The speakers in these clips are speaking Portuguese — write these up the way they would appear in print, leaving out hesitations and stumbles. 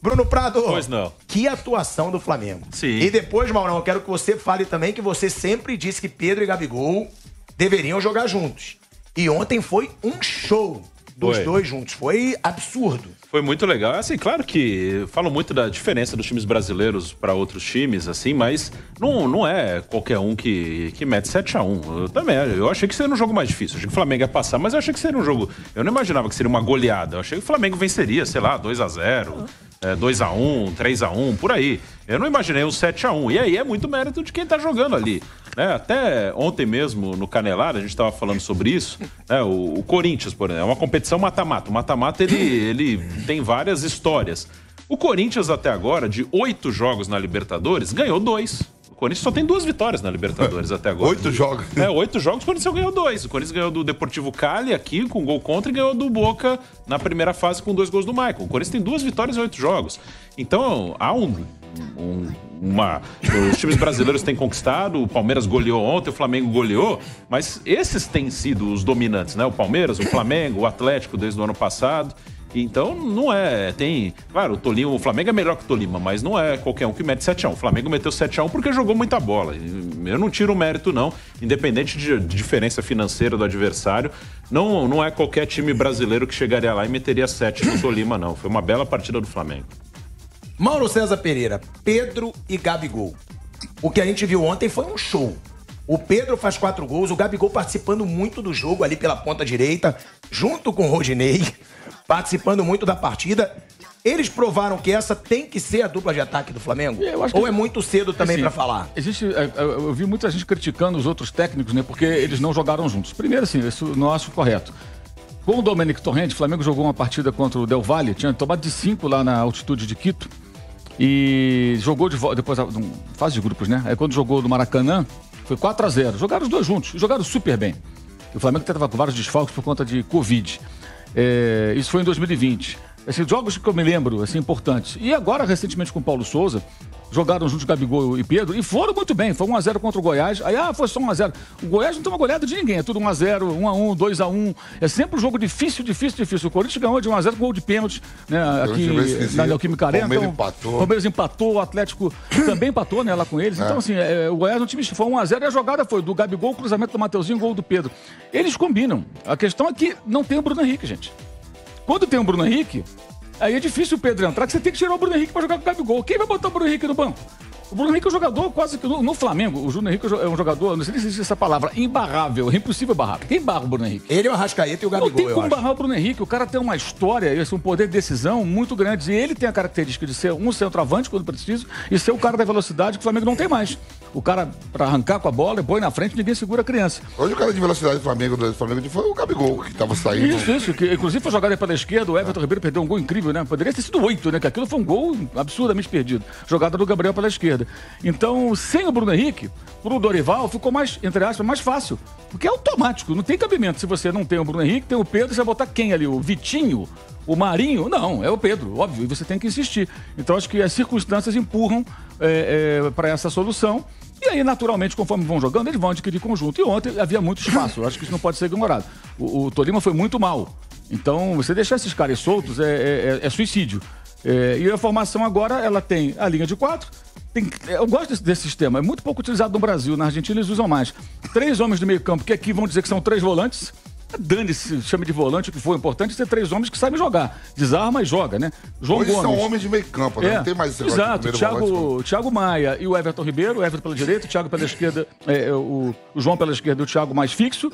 Bruno Prado, Pois não. que atuação do Flamengo. Sim. E depois, Maurão, eu quero que você fale também que você sempre disse que Pedro e Gabigol deveriam jogar juntos. E ontem foi um show dos dois juntos. Foi absurdo. Foi muito legal. Assim, claro que falam muito da diferença dos times brasileiros para outros times, assim, mas não é qualquer um que mete 7-1. Eu achei que seria um jogo mais difícil. Eu achei que o Flamengo ia passar, mas eu achei que seria um jogo... Eu não imaginava que seria uma goleada. Eu achei que o Flamengo venceria, sei lá, 2-0, 2-1, 3-1, por aí. Eu não imaginei um 7-1. E aí é muito mérito de quem tá jogando ali. Né? Até ontem mesmo, no Canelada, a gente estava falando sobre isso. Né? O Corinthians, por exemplo, é uma competição mata-mata. O mata-mata, ele tem várias histórias. O Corinthians, até agora, de 8 jogos na Libertadores, ganhou 2. O Corinthians só tem 2 vitórias na Libertadores até agora. 8 jogos. 8 jogos, o Corinthians ganhou 2. O Corinthians ganhou do Deportivo Cali aqui, com gol contra, e ganhou do Boca na primeira fase com 2 gols do Maicon. O Corinthians tem 2 vitórias em 8 jogos. Então, há os times brasileiros têm conquistado, o Palmeiras goleou ontem, o Flamengo goleou, mas esses têm sido os dominantes, né? O Palmeiras, o Flamengo, o Atlético desde o ano passado. Então, não é... Claro, o Tolima, o Flamengo é melhor que o Tolima, mas não é qualquer um que mete 7-1. O Flamengo meteu 7-1 porque jogou muita bola. Eu não tiro o mérito, não. Independente de diferença financeira do adversário, não é qualquer time brasileiro que chegaria lá e meteria 7 no Tolima, não. Foi uma bela partida do Flamengo. Mauro César Pereira, Pedro e Gabigol. O que a gente viu ontem foi um show. O Pedro faz 4 gols, o Gabigol participando muito do jogo ali pela ponta direita, junto com o Rodinei, participando muito da partida. Eles provaram que essa tem que ser a dupla de ataque do Flamengo? Ou é muito cedo também pra falar? Eu vi muita gente criticando os outros técnicos, né? Porque eles não jogaram juntos. Primeiro, assim, isso não acho correto. Com o Domenico Torrente, o Flamengo jogou uma partida contra o Del Valle, tinha tomado de 5 lá na altitude de Quito. E jogou de volta, depois, fase de grupos, né? Aí quando jogou no Maracanã, foi 4-0. Jogaram os dois juntos, jogaram super bem. O Flamengo estava com vários desfalques por conta de Covid. Isso foi em 2020. Assim, jogos que eu me lembro, assim, importantes. E agora, recentemente, com o Paulo Souza, jogaram juntos Gabigol e Pedro e foram muito bem. Foi 1-0 contra o Goiás. Aí, foi só 1-0. O Goiás não tem uma goleada de ninguém. É tudo 1-0, 1-1, 2-1. É sempre um jogo difícil. O Corinthians ganhou de 1-0 com gol de pênalti, né? Aqui na Neoquímica Arena. O Palmeiras empatou, o Atlético também empatou, né, lá com eles. Então, assim, o Goiás é um time que foi 1-0 e a jogada foi do Gabigol, cruzamento do Mateuzinho, gol do Pedro. Eles combinam. A questão é que não tem o Bruno Henrique, gente. Quando tem o Bruno Henrique, aí é difícil o Pedro entrar, que você tem que tirar o Bruno Henrique pra jogar com o Gabigol. Quem vai botar o Bruno Henrique no banco? O Bruno Henrique é um jogador quase que... No Flamengo, o Bruno Henrique é um jogador, não sei se existe essa palavra, imbarrável, é impossível barrar. Quem barra o Bruno Henrique? Ele é o Arrascaeta e o Gabigol, não tem como barrar o Bruno Henrique. O cara tem uma história, um poder de decisão muito grande. E ele tem a característica de ser um centroavante quando preciso e ser o cara da velocidade que o Flamengo não tem mais. O cara, pra arrancar com a bola, põe na frente, ninguém segura a criança. Hoje o cara de velocidade do Flamengo foi o Gabigol, que tava saindo. Isso, que inclusive foi jogado aí pela esquerda, o Everton Ribeiro perdeu um gol incrível, né? Poderia ter sido 8, né? Que aquilo foi um gol absurdamente perdido. Jogada do Gabriel pela esquerda. Então, sem o Bruno Henrique, pro Dorival ficou mais, entre aspas, mais fácil. Porque é automático, não tem cabimento. Se você não tem o Bruno Henrique, tem o Pedro, você vai botar quem ali? O Vitinho? O Marinho? Não, é o Pedro, óbvio, e você tem que insistir. Então, acho que as circunstâncias empurram para essa solução. E aí, naturalmente, conforme vão jogando, eles vão adquirir conjunto. E ontem havia muito espaço. Eu acho que isso não pode ser ignorado. O Tolima foi muito mal. Então, você deixar esses caras soltos é suicídio. E a formação agora, ela tem a linha de 4. Eu gosto desse sistema. É muito pouco utilizado no Brasil. Na Argentina, eles usam mais. 3 homens do meio campo, que aqui vão dizer que são 3 volantes. Dane-se, chame de volante, o que for importante é ter 3 homens que sabem jogar. Desarma e joga, né? João Hoje Gomes. são homens de meio campo, né? Não tem mais esse negócio de Exato, Thiago Maia e o Everton Ribeiro, o Everton pela direita, o Thiago pela esquerda, o João pela esquerda e o Thiago mais fixo.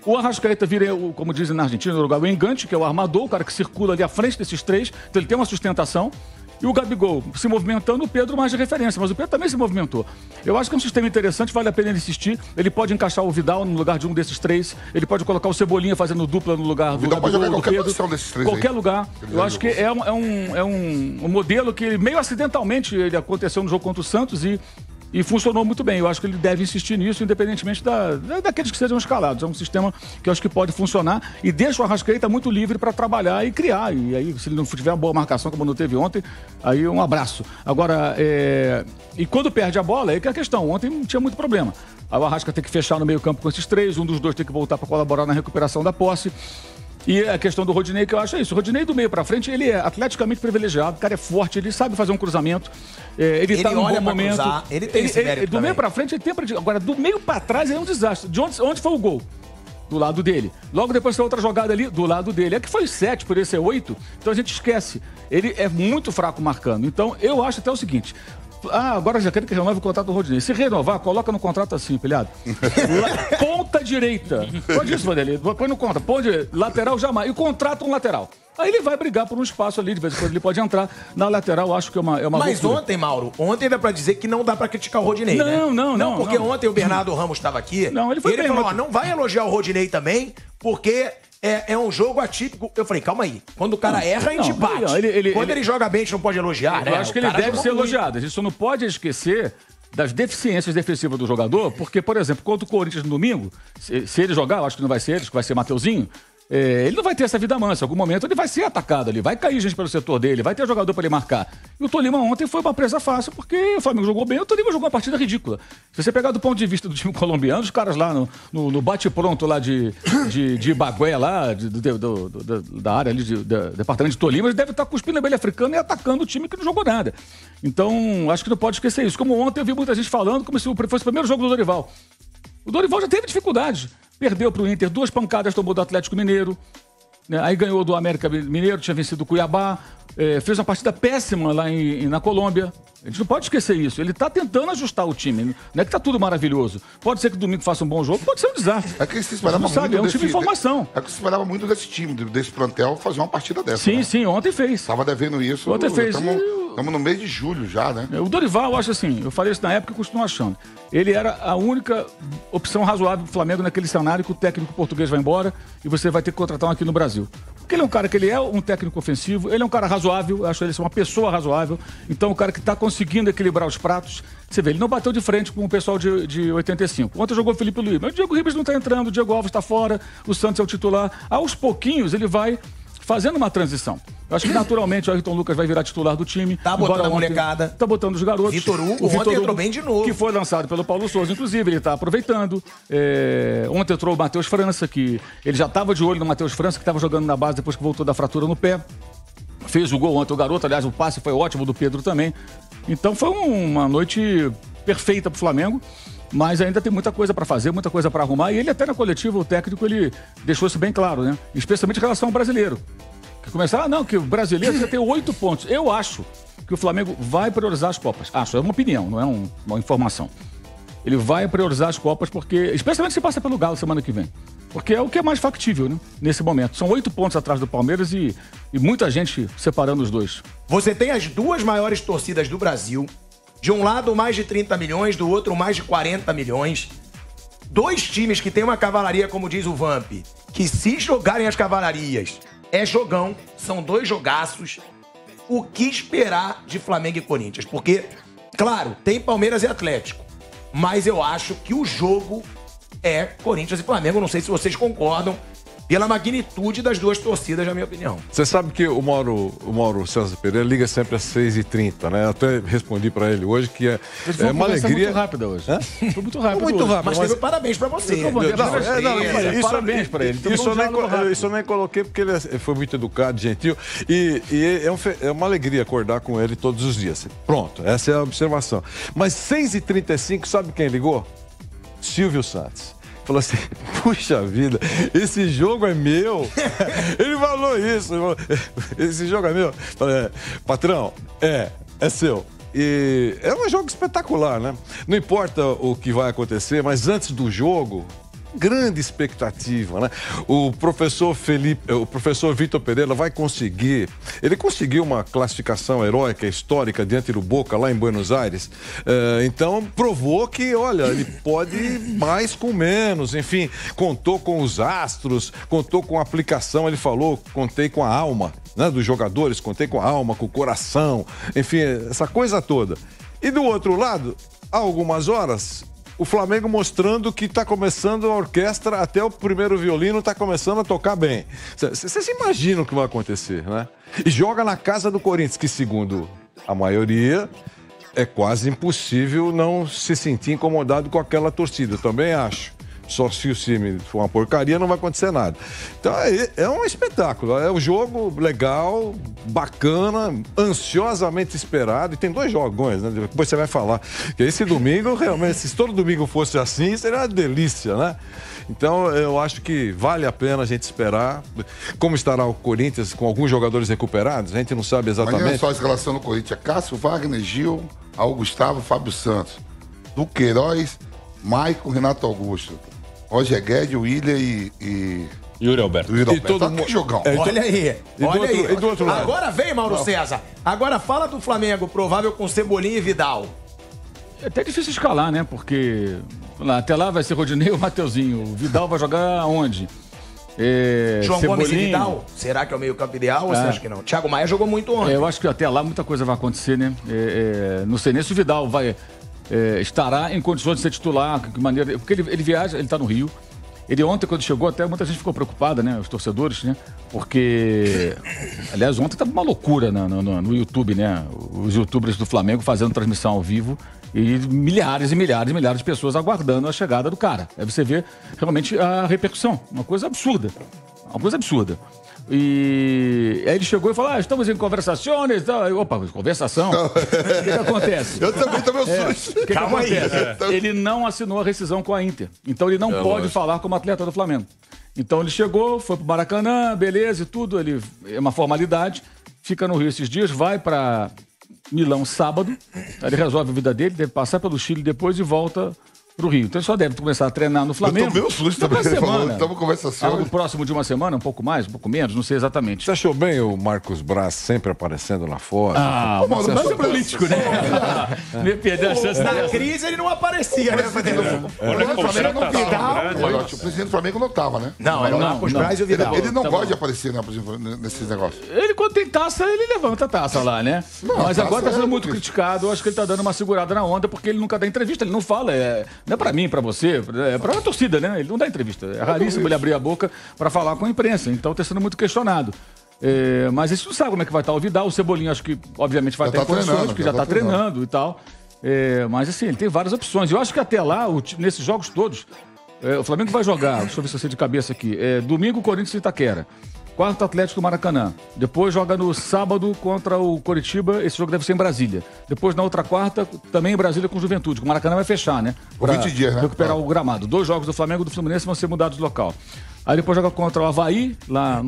O Arrascaeta vira, como dizem na Argentina, no Uruguai, o engante, que é o armador, o cara que circula ali à frente desses 3, então ele tem uma sustentação. E o Gabigol se movimentando, o Pedro mais de referência, mas o Pedro também se movimentou. Eu acho que é um sistema interessante, vale a pena ele insistir. Ele pode encaixar o Vidal no lugar de um desses 3, ele pode colocar o Cebolinha fazendo dupla no lugar do Gabigol, do Pedro. Desses 3 qualquer lugar. Eu acho que é um modelo que meio acidentalmente ele aconteceu no jogo contra o Santos e funcionou muito bem. Eu acho que ele deve insistir nisso, independentemente daqueles que sejam escalados. É um sistema que eu acho que pode funcionar e deixa o Arrascaeta muito livre para trabalhar e criar. E aí, se ele não tiver uma boa marcação, como não teve ontem, aí um abraço. Agora, e quando perde a bola, é que é a questão. Ontem não tinha muito problema. Aí o Arrasca tem que fechar no meio campo com esses 3, um dos 2 tem que voltar para colaborar na recuperação da posse. E a questão do Rodinei, que eu acho é isso. O Rodinei do meio pra frente, ele é atleticamente privilegiado, o cara é forte, ele sabe fazer um cruzamento, ele tá num bom momento. Cruzar, ele tem esse mérito do meio pra frente, ele tem pra... Agora, do meio pra trás, é um desastre. De onde foi o gol? Do lado dele. Logo depois tem outra jogada ali, do lado dele. É que foi 7, por esse é 8, então a gente esquece. Ele é muito fraco marcando. Então, eu acho até o seguinte... agora já quero que renove o contrato do Rodinei. Se renovar, coloca no contrato assim, pilhado. Ponta direita. Pode isso, Vanderlei. Põe no contrato. Pode lateral jamais. E contrata um lateral. Aí ele vai brigar por um espaço ali, de vez em quando ele pode entrar. Na lateral, acho que é uma Mas loucura. Ontem, Mauro, dá pra dizer que não dá pra criticar o Rodinei, né? Não, porque ontem o Bernardo Ramos estava aqui. Não, ele foi bem, falou, não vai elogiar o Rodinei também, porque... É um jogo atípico. Eu falei, calma aí. Quando o cara erra, a gente bate. Quando ele joga bem, a gente não pode elogiar, né? Eu acho que ele deve ser elogiado. A gente só não pode esquecer das deficiências defensivas do jogador, porque, por exemplo, contra o Corinthians no domingo, se ele jogar, eu acho que não vai ser ele, acho que vai ser Mateuzinho, ele não vai ter essa vida mansa. Em algum momento ele vai ser atacado ali, vai cair gente pelo setor dele, vai ter jogador para ele marcar. E o Tolima ontem foi uma presa fácil, porque o Flamengo jogou bem, o Tolima jogou uma partida ridícula. Se você pegar do ponto de vista do time colombiano, os caras lá no bate-pronto lá de Ibagué, lá, da área ali, do departamento de Tolima, eles devem estar cuspindo a abelha africana e atacando o time que não jogou nada. Então, acho que não pode esquecer isso. Como ontem eu vi muita gente falando, como se fosse o primeiro jogo do Dorival. O Dorival já teve dificuldades. Perdeu para o Inter, 2 pancadas tomou do Atlético Mineiro, né? Aí ganhou do América Mineiro, tinha vencido o Cuiabá, fez uma partida péssima lá na Colômbia. A gente não pode esquecer isso. Ele está tentando ajustar o time. Não é que está tudo maravilhoso. Pode ser que domingo faça um bom jogo, pode ser um desastre. É que se esperava muito é um time de formação. É que se esperava muito desse time, desse plantel, fazer uma partida dessa. Sim, né? sim, ontem fez. Estava devendo isso. Ontem fez. Estamos no mês de julho já, né? O Dorival, eu acho assim, eu falei isso na época e continuo achando. Ele era a única opção razoável do Flamengo naquele cenário que o técnico português vai embora e você vai ter que contratar um aqui no Brasil. Porque ele é um cara que ele é um técnico ofensivo, ele é um cara razoável, eu acho ele uma pessoa razoável, então o cara que está conseguindo equilibrar os pratos. Você vê, ele não bateu de frente com o pessoal de 85. Ontem jogou o Felipe Luiz, mas o Diego Ribas não está entrando, o Diego Alves está fora, o Santos é o titular. Aos pouquinhos ele vai fazendo uma transição. Eu acho que naturalmente o Ayrton Lucas vai virar titular do time. Tá botando a molecada. Tá botando os garotos. Vitor Hugo entrou bem de novo. Que foi lançado pelo Paulo Souza, inclusive, ele tá aproveitando. Ontem entrou o Matheus França, que ele já tava de olho no Matheus França, que tava jogando na base depois que voltou da fratura no pé. Fez o gol ontem, o garoto, aliás, o passe foi ótimo do Pedro também. Então foi uma noite perfeita pro Flamengo. Mas ainda tem muita coisa para fazer, muita coisa para arrumar. E ele até na coletiva, o técnico, ele deixou isso bem claro, né? Especialmente em relação ao brasileiro. Que começaram, que o brasileiro já tem 8 pontos. Eu acho que o Flamengo vai priorizar as Copas. Acho, é uma opinião, não é uma informação. Ele vai priorizar as Copas porque, especialmente se passa pelo Galo semana que vem. Porque é o que é mais factível, né? Nesse momento. São 8 pontos atrás do Palmeiras e muita gente separando os dois. Você tem as 2 maiores torcidas do Brasil. De um lado, mais de 30 milhões, do outro, mais de 40 milhões. 2 times que têm uma cavalaria, como diz o Vamp, que se jogarem as cavalarias, é jogão, são 2 jogaços. O que esperar de Flamengo e Corinthians? Porque, claro, tem Palmeiras e Atlético, mas eu acho que o jogo é Corinthians e Flamengo. Não sei se vocês concordam, pela magnitude das 2 torcidas, na minha opinião. Você sabe que o Mauro César Pereira liga sempre às 6h30, né? Eu até respondi pra ele hoje que é uma alegria. Foi muito rápida hoje. Foi muito rápido. Muito rápido. Mas teve parabéns pra você. Parabéns pra ele. Isso eu nem coloquei porque ele foi muito educado, gentil. E é uma alegria acordar com ele todos os dias. Pronto, essa é a observação. Mas 6h35, sabe quem ligou? Silvio Santos. Falou assim, puxa vida, esse jogo é meu. Ele falou isso. Esse jogo é meu. Falei, patrão, é seu. E é um jogo espetacular, né? Não importa o que vai acontecer, mas antes do jogo, grande expectativa, né? O professor Vitor Pereira vai conseguir. Ele conseguiu uma classificação heróica, histórica, diante do Boca, lá em Buenos Aires. Então, provou que, olha, ele pode mais com menos. Enfim, contou com os astros, contou com a aplicação. Ele falou, contei com a alma, né, dos jogadores, contei com a alma, com o coração. Enfim, essa coisa toda. E do outro lado, há algumas horas, o Flamengo mostrando que está começando a orquestra, até o primeiro violino está começando a tocar bem. Vocês imaginam o que vai acontecer, né? E joga na casa do Corinthians, que segundo a maioria, é quase impossível não se sentir incomodado com aquela torcida. Eu também acho. Só se o time for uma porcaria, não vai acontecer nada. Então é um espetáculo. É um jogo legal, bacana, ansiosamente esperado. E tem 2 jogões, né? Depois você vai falar. Que esse domingo, realmente, se todo domingo fosse assim, seria uma delícia, né? Então, eu acho que vale a pena a gente esperar. Como estará o Corinthians com alguns jogadores recuperados? A gente não sabe exatamente. Mas não é só a escalação do Corinthians. Cássio, Wagner, Gil, Raul Gustavo, Fábio Santos, Duqueiroz, Maicon, Renato Augusto, Roger Guedes, William e Yuri Alberto. E todo mundo jogão. Olha aí, olha aí. E do outro lado? Agora vem, Mauro César. Agora fala do Flamengo, provável com Cebolinha e Vidal. É até difícil escalar, né? Porque até lá vai ser Rodinei ou Mateuzinho. O Vidal vai jogar onde? João Cebolinha. Gomes e Vidal? Será que é o meio-campo ideal ou você acha que não? Thiago Maia jogou muito ontem. Eu acho que até lá muita coisa vai acontecer, né? Não sei nem se o Vidal estará em condições de ser titular, que maneira. Porque ele viaja, ele está no Rio. Ele ontem, quando chegou, até muita gente ficou preocupada, né? Os torcedores, né? Porque, aliás, ontem estava uma loucura no YouTube, né? Os youtubers do Flamengo fazendo transmissão ao vivo e milhares e milhares e milhares de pessoas aguardando a chegada do cara. Aí você vê realmente a repercussão, uma coisa absurda. Uma coisa absurda. E aí ele chegou e falou: estamos em conversações. Opa, conversação? O que acontece? Eu também tô meio susto. O que acontece? Ele não assinou a rescisão com a Inter. Então ele não pode falar como atleta do Flamengo. Então ele chegou, foi pro Maracanã, beleza e tudo. Ele é uma formalidade. Fica no Rio esses dias, vai para Milão sábado. Aí ele resolve a vida dele, deve passar pelo Chile depois e volta pro Rio. Então ele só deve começar a treinar no Flamengo. Eu tô meio susto também. Ele falou, estamos conversando. Algo próximo de uma semana, um pouco mais, um pouco menos, não sei exatamente. Você achou bem o Marcos Braz sempre aparecendo lá fora? O Marcos Braz é político, né? Me perdeu a chance. Na crise ele não aparecia, né? Olha como será que tá O presidente do Flamengo não tava, né? Não, era o Marcos Braz e o Vidal. Ele não gosta de aparecer, né, por exemplo, nesses negócios. Ele, quando tem taça, ele levanta a taça lá, né? Mas agora tá sendo muito criticado. Eu acho que ele tá dando uma segurada na onda, porque ele nunca dá entrevista, ele não fala. Não é pra mim, pra você, é pra torcida, né? Ele não dá entrevista. É raríssimo ele abrir a boca pra falar com a imprensa. Então tá sendo muito questionado. Mas a gente não sabe como é que vai estar o Vidal. O Cebolinha, acho que, obviamente, vai ter condições, porque já tá treinando e tal. Mas, assim, ele tem várias opções. Eu acho que até lá, nesses jogos todos, o Flamengo vai jogar, deixa eu ver se eu sei de cabeça aqui, domingo, Corinthians e Itaquera. Quarto, Atlético do Maracanã. Depois joga no sábado contra o Coritiba. Esse jogo deve ser em Brasília. Depois, na outra quarta, também em Brasília com o Juventude. O Maracanã vai fechar, né? Por 20 dias, né? Recuperar o gramado. 2 jogos do Flamengo e do Fluminense vão ser mudados de local. Aí depois joga contra o Avaí, lá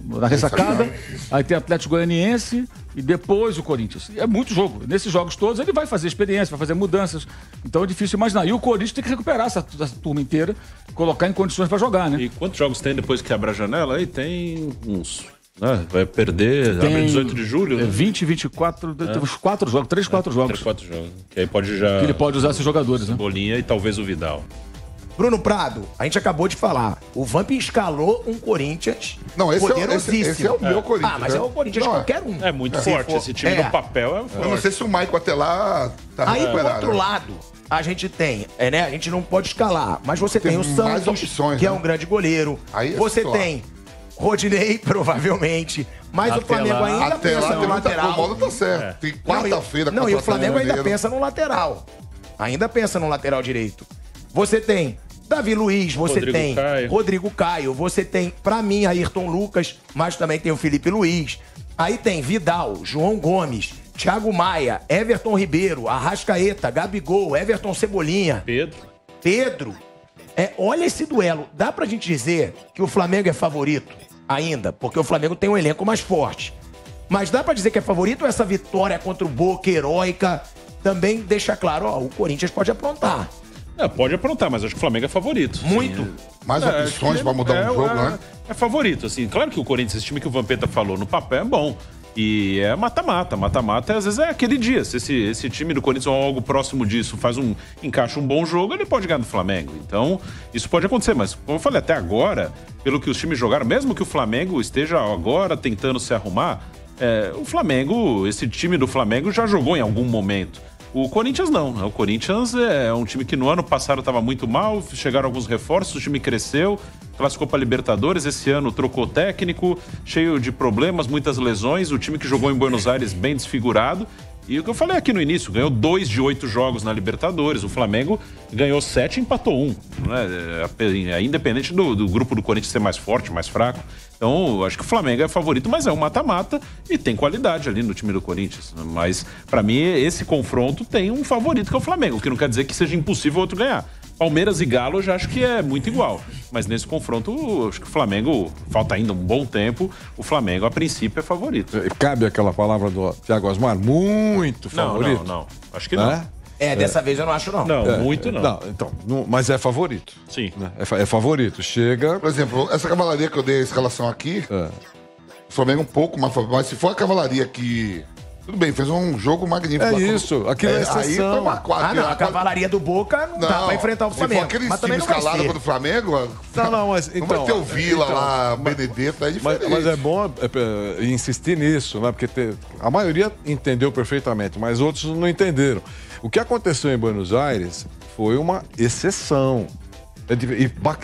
na Ressacada. Aí tem Atlético Goianiense e depois o Corinthians. É muito jogo. Nesses jogos todos ele vai fazer experiência, vai fazer mudanças. Então é difícil imaginar. E o Corinthians tem que recuperar essa turma inteira, colocar em condições para jogar, né? E quantos jogos tem depois que abre a janela? Aí tem uns... vai perder, abre 18 de julho. 20, 24, tem uns 4 jogos, 3, 4 jogos. 3, 4 jogos. Que aí pode já... Que ele pode usar esses jogadores, né? Bolinha e talvez o Vidal. Bruno Prado, a gente acabou de falar. O Vamp escalou um Corinthians poderosíssimo. Esse é o meu Corinthians. Mas é o Corinthians de qualquer um. É muito forte. Esse time no papel é forte. Eu não sei se o Maicon até lá tá Aí, do recuperado. outro lado, a gente tem, né? A gente não pode escalar, mas você tem o mais Santos, opções, que é né? um grande goleiro. Aí é Você claro. tem Rodinei, provavelmente. Mas Até o Flamengo lá. ainda Até pensa lá no tem muita lateral. O modo tá certo. Tem quarta-feira. Não, e o Flamengo ainda Janeiro. pensa no lateral. Ainda pensa no lateral direito. Você tem Davi Luiz, você Rodrigo tem Caio. Rodrigo Caio, você tem, pra mim, Ayrton Lucas, mas também tem o Felipe Luiz. Aí tem Vidal, João Gomes, Thiago Maia, Everton Ribeiro, Arrascaeta, Gabigol, Everton Cebolinha. Pedro. Olha esse duelo. Dá pra gente dizer que o Flamengo é favorito ainda, porque o Flamengo tem um elenco mais forte. Mas dá pra dizer que é favorito ou essa vitória contra o Boca heróica também deixa claro, o Corinthians pode aprontar. Pode aprontar, mas acho que o Flamengo é favorito. Muito. Sim. Mais opções pra mudar um jogo, né? É favorito, assim. Claro que o Corinthians, esse time que o Vampeta falou, no papel é bom. E é mata-mata. Mata-mata, às vezes, é aquele dia. Se esse time do Corinthians ou algo próximo disso encaixa um bom jogo, ele pode ganhar do Flamengo. Então, isso pode acontecer. Mas, como eu falei, até agora, pelo que os times jogaram, mesmo que o Flamengo esteja agora tentando se arrumar, esse time do Flamengo já jogou em algum momento. O Corinthians não. O Corinthians é um time que no ano passado estava muito mal, chegaram alguns reforços, o time cresceu, classificou para Libertadores, esse ano trocou técnico, cheio de problemas, muitas lesões, o time que jogou em Buenos Aires bem desfigurado, E o que eu falei aqui no início, ganhou 2 de 8 jogos na Libertadores. O Flamengo ganhou 7 e empatou 1. Né? Independente do grupo do Corinthians ser mais forte, mais fraco. Então, eu acho que o Flamengo é favorito, mas é um mata-mata e tem qualidade ali no time do Corinthians. Mas, pra mim, esse confronto tem um favorito que é o Flamengo, o que não quer dizer que seja impossível o outro ganhar. Palmeiras e Galo eu já acho que é muito igual. Mas nesse confronto, acho que o Flamengo, falta ainda um bom tempo, o Flamengo, a princípio, é favorito. Cabe aquela palavra do Thiago Asmar, muito favorito? Não. Acho que não. Dessa vez eu não acho, não. Não, muito não. Então, mas é favorito. Sim. Né? É favorito. Chega... Por exemplo, essa cavalaria que eu dei a escalação aqui, o Flamengo um pouco mais favorito. Mas se for a cavalaria que... Tudo bem, fez um jogo magnífico. É isso, aquilo é exceção. Aí foi uma quadra. A cavalaria do Boca não dá pra enfrentar o Flamengo. Se for aquele mas também time não vai escalado ser. contra o Flamengo, Não, mas não vai ter o Vila lá, Benedetto, é diferente. Mas é bom insistir nisso, né? Porque a maioria entendeu perfeitamente, mas outros não entenderam. O que aconteceu em Buenos Aires foi uma exceção.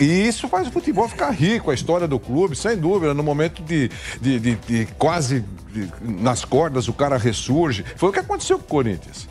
E isso faz o futebol ficar rico, a história do clube, sem dúvida. No momento de quase nas cordas, o cara ressurge. Foi o que aconteceu com o Corinthians.